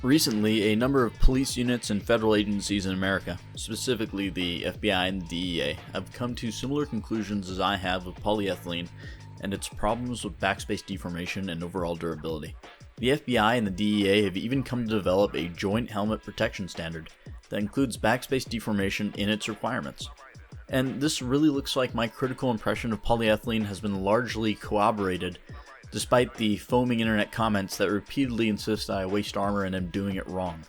Recently, a number of police units and federal agencies in America, specifically the FBI and the DEA, have come to similar conclusions as I have with polyethylene and its problems with backspace deformation and overall durability. The FBI and the DEA have even come to develop a joint helmet protection standard that includes backspace deformation in its requirements. And this really looks like my critical impression of polyethylene has been largely corroborated, despite the foaming internet comments that repeatedly insist that I waste armor and am doing it wrong.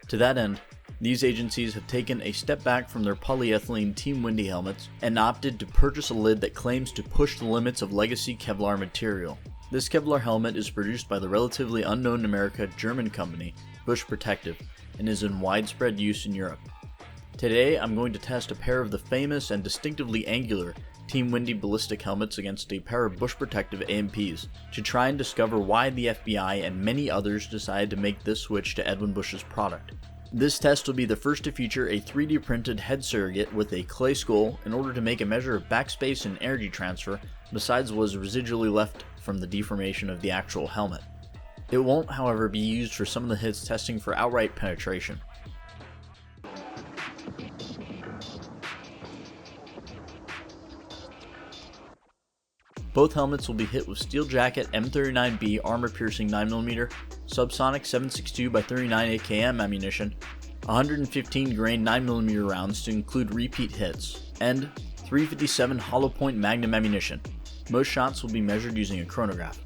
To that end, these agencies have taken a step back from their polyethylene Team Wendy helmets and opted to purchase a lid that claims to push the limits of legacy Kevlar material. This Kevlar helmet is produced by the relatively unknown in America German company Busch Protective and is in widespread use in Europe. Today I'm going to test a pair of the famous and distinctively angular Team Wendy ballistic helmets against a pair of Busch Protective AMPs to try and discover why the FBI and many others decided to make this switch to Edwin Busch's product. This test will be the first to feature a 3D printed head surrogate with a clay skull in order to make a measure of backspace and energy transfer besides what is residually left from the deformation of the actual helmet. It won't, however, be used for some of the hits testing for outright penetration. Both helmets will be hit with Steel Jacket M39B armor-piercing 9mm, subsonic 7.62x39 AKM ammunition, 115 grain 9mm rounds to include repeat hits, and 357 hollow point Magnum ammunition. Most shots will be measured using a chronograph.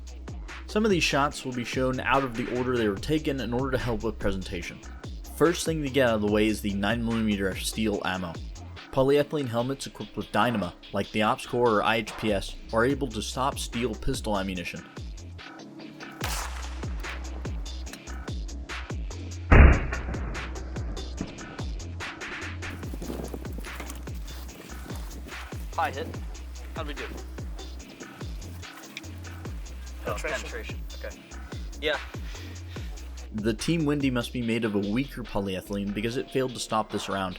Some of these shots will be shown out of the order they were taken in order to help with presentation. First thing to get out of the way is the 9mm steel ammo. Polyethylene helmets equipped with dynama, like the Ops Core or IHPS, are able to stop steel pistol ammunition. High hit. How'd we do? Penetration. Okay. Yeah. The Team Wendy must be made of a weaker polyethylene because it failed to stop this round.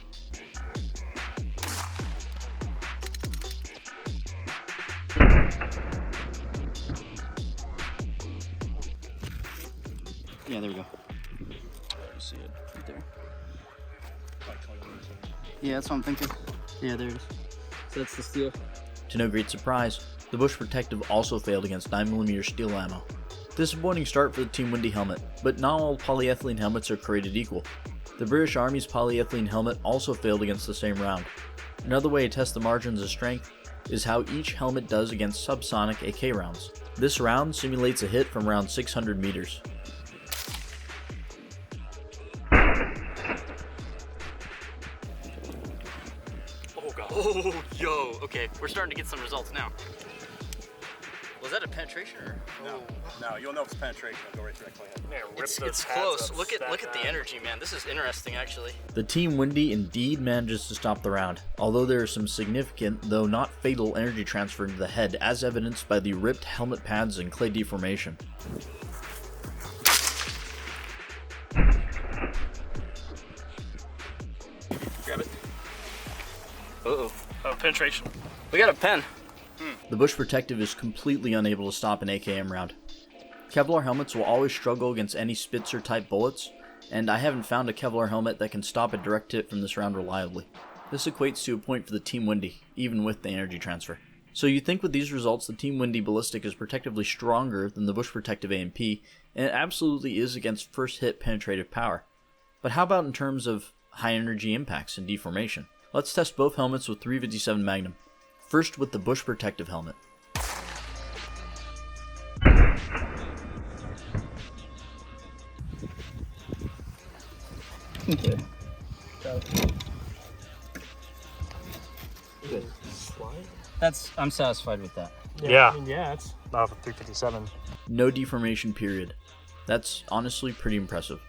Yeah, there we go. You see it right there. Yeah, that's what I'm thinking. Yeah, there it is. So that's the steel. To no great surprise, the Busch Protective also failed against 9mm steel ammo. Disappointing start for the Team Wendy helmet, but not all polyethylene helmets are created equal. The British Army's polyethylene helmet also failed against the same round. Another way to test the margins of strength is how each helmet does against subsonic AK rounds. This round simulates a hit from around 600 meters. Oh god. Oh, yo. Okay, we're starting to get some results now. Was that a penetration or? No, you'll know if it's penetration. It'll go right through that clay head. Yeah, it's close. Look at the energy, man. This is interesting, actually. The Team Wendy indeed manages to stop the round, although there is some significant, though not fatal, energy transfer into the head, as evidenced by the ripped helmet pads and clay deformation. Grab it. Uh-oh. Oh, penetration. We got a pen. The Busch Protective is completely unable to stop an AKM round. Kevlar helmets will always struggle against any Spitzer-type bullets, and I haven't found a Kevlar helmet that can stop a direct hit from this round reliably. This equates to a point for the Team Wendy, even with the energy transfer. So you'd think with these results the Team Wendy Ballistic is protectively stronger than the Busch Protective AMP, and it absolutely is against first hit penetrative power. But how about in terms of high energy impacts and deformation? Let's test both helmets with 357 Magnum. First with the Busch Protective helmet. Okay. Good. Slide? I'm satisfied with that. Yeah. I mean, yeah, it's not a 357. No deformation period. That's honestly pretty impressive.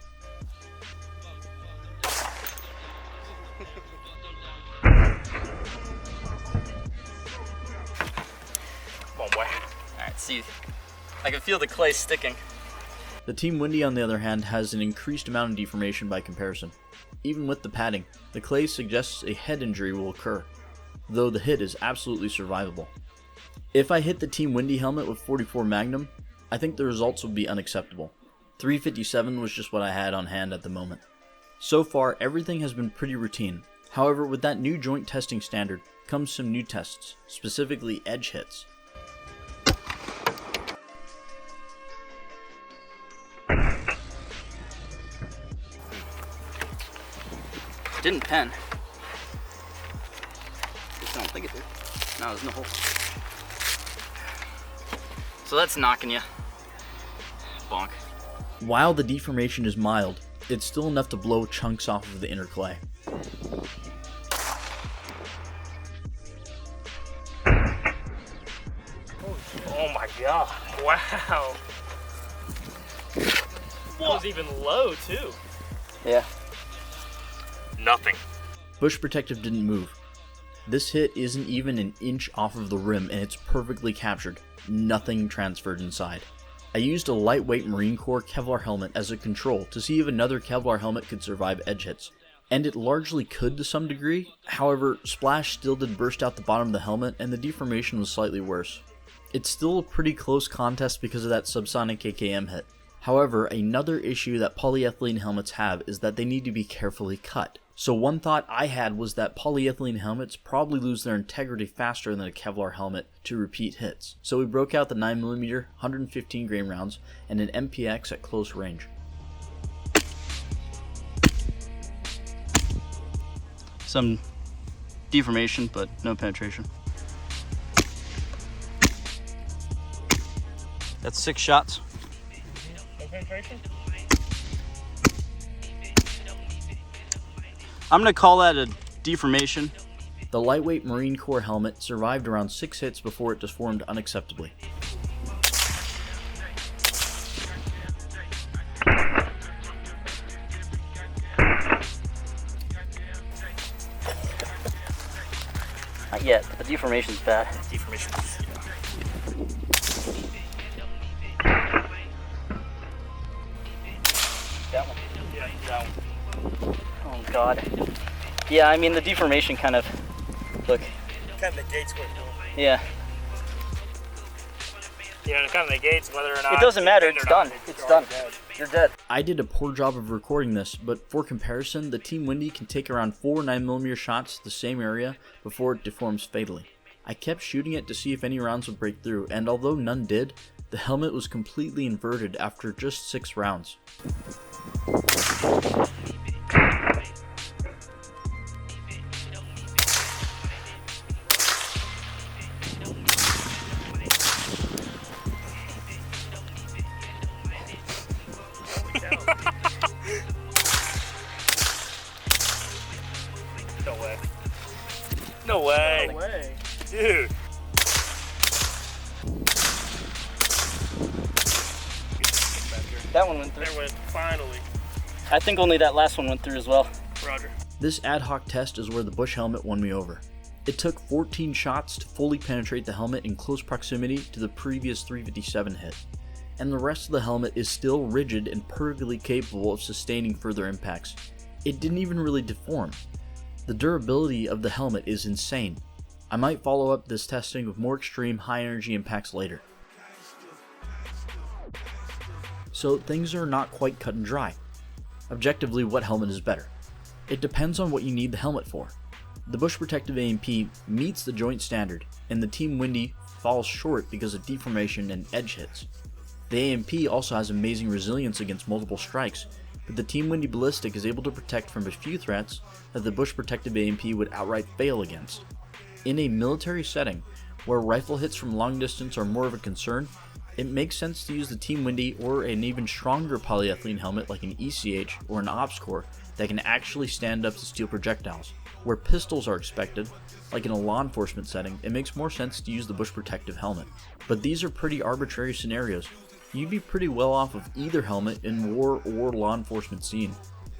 Alright, see, I can feel the clay sticking. The Team Wendy, on the other hand, has an increased amount of deformation by comparison. Even with the padding, the clay suggests a head injury will occur, though the hit is absolutely survivable. If I hit the Team Wendy helmet with 44 Magnum, I think the results would be unacceptable. 357 was just what I had on hand at the moment. So far, everything has been pretty routine. However, with that new joint testing standard comes some new tests, specifically edge hits. Didn't pen. I don't think it did. No, there's no hole. So that's knocking you. Bonk. While the deformation is mild, it's still enough to blow chunks off of the inner clay. Oh my god. Wow. That was even low too. Yeah. Nothing. Busch Protective didn't move. This hit isn't even an inch off of the rim and it's perfectly captured. Nothing transferred inside. I used a lightweight Marine Corps Kevlar helmet as a control to see if another Kevlar helmet could survive edge hits. And it largely could to some degree, however, splash still did burst out the bottom of the helmet and the deformation was slightly worse. It's still a pretty close contest because of that subsonic AKM hit. However, another issue that polyethylene helmets have is that they need to be carefully cut. So one thought I had was that polyethylene helmets probably lose their integrity faster than a Kevlar helmet to repeat hits. So we broke out the 9mm 115 grain rounds and an MPX at close range. Some deformation, but no penetration. That's 6 shots. No penetration? I'm gonna call that a deformation. The lightweight Marine Corps helmet survived around 6 hits before it deformed unacceptably. Not yet, but the deformation's bad. Deformation. That one. Yeah, that one. Oh god. Yeah, I mean the deformation kind of, look, Kind of negates what you're doing. yeah. Yeah, it kind of negates whether or not. It doesn't matter, you it's bend or done. not. It's done. dead. You're dead. I did a poor job of recording this, but for comparison, the Team Wendy can take around 4 9mm shots to the same area before it deforms fatally. I kept shooting it to see if any rounds would break through, and although none did, the helmet was completely inverted after just 6 rounds. No way. No way. No way. Dude. That one went through. There went, finally. I think only that last one went through as well. Roger. This ad hoc test is where the Busch helmet won me over. It took 14 shots to fully penetrate the helmet in close proximity to the previous 357 hit, and the rest of the helmet is still rigid and perfectly capable of sustaining further impacts. It didn't even really deform. The durability of the helmet is insane. I might follow up this testing with more extreme high energy impacts later. So things are not quite cut and dry. Objectively, what helmet is better? It depends on what you need the helmet for. The Busch Protective A&P meets the joint standard, and the Team Wendy falls short because of deformation and edge hits. The A&P also has amazing resilience against multiple strikes, but the Team Wendy Ballistic is able to protect from a few threats that the Busch Protective A&P would outright fail against. In a military setting, where rifle hits from long distance are more of a concern, it makes sense to use the Team Wendy or an even stronger polyethylene helmet like an ECH or an Ops Core that can actually stand up to steel projectiles. Where pistols are expected, like in a law enforcement setting, it makes more sense to use the Busch Protective helmet. But these are pretty arbitrary scenarios. You'd be pretty well off of either helmet in war or law enforcement scene.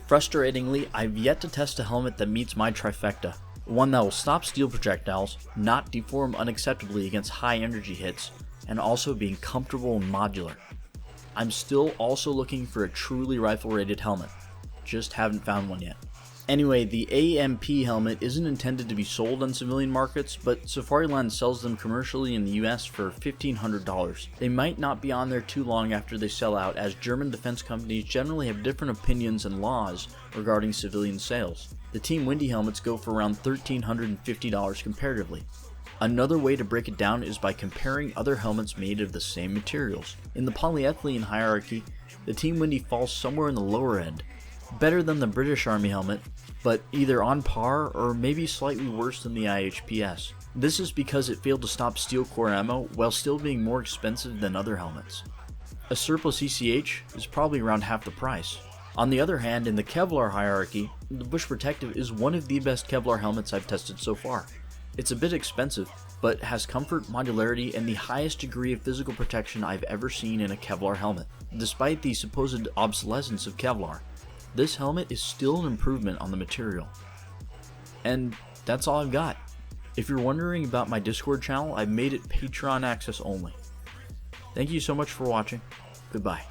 Frustratingly, I've yet to test a helmet that meets my trifecta. One that will stop steel projectiles, not deform unacceptably against high energy hits, and also being comfortable and modular. I'm still also looking for a truly rifle rated helmet. Just haven't found one yet. Anyway, the AMP helmet isn't intended to be sold on civilian markets, but Safariland sells them commercially in the US for $1,500. They might not be on there too long after they sell out, as German defense companies generally have different opinions and laws regarding civilian sales. The Team Wendy helmets go for around $1,350 comparatively. Another way to break it down is by comparing other helmets made of the same materials. In the polyethylene hierarchy, the Team Wendy falls somewhere in the lower end. Better than the British Army helmet, but either on par or maybe slightly worse than the IHPS. This is because it failed to stop steel core ammo while still being more expensive than other helmets. A surplus ECH is probably around half the price. On the other hand, in the Kevlar hierarchy, the Busch Protective is one of the best Kevlar helmets I've tested so far. It's a bit expensive, but has comfort, modularity, and the highest degree of physical protection I've ever seen in a Kevlar helmet. Despite the supposed obsolescence of Kevlar, this helmet is still an improvement on the material. And that's all I've got. If you're wondering about my Discord channel, I've made it Patreon access only. Thank you so much for watching. Goodbye.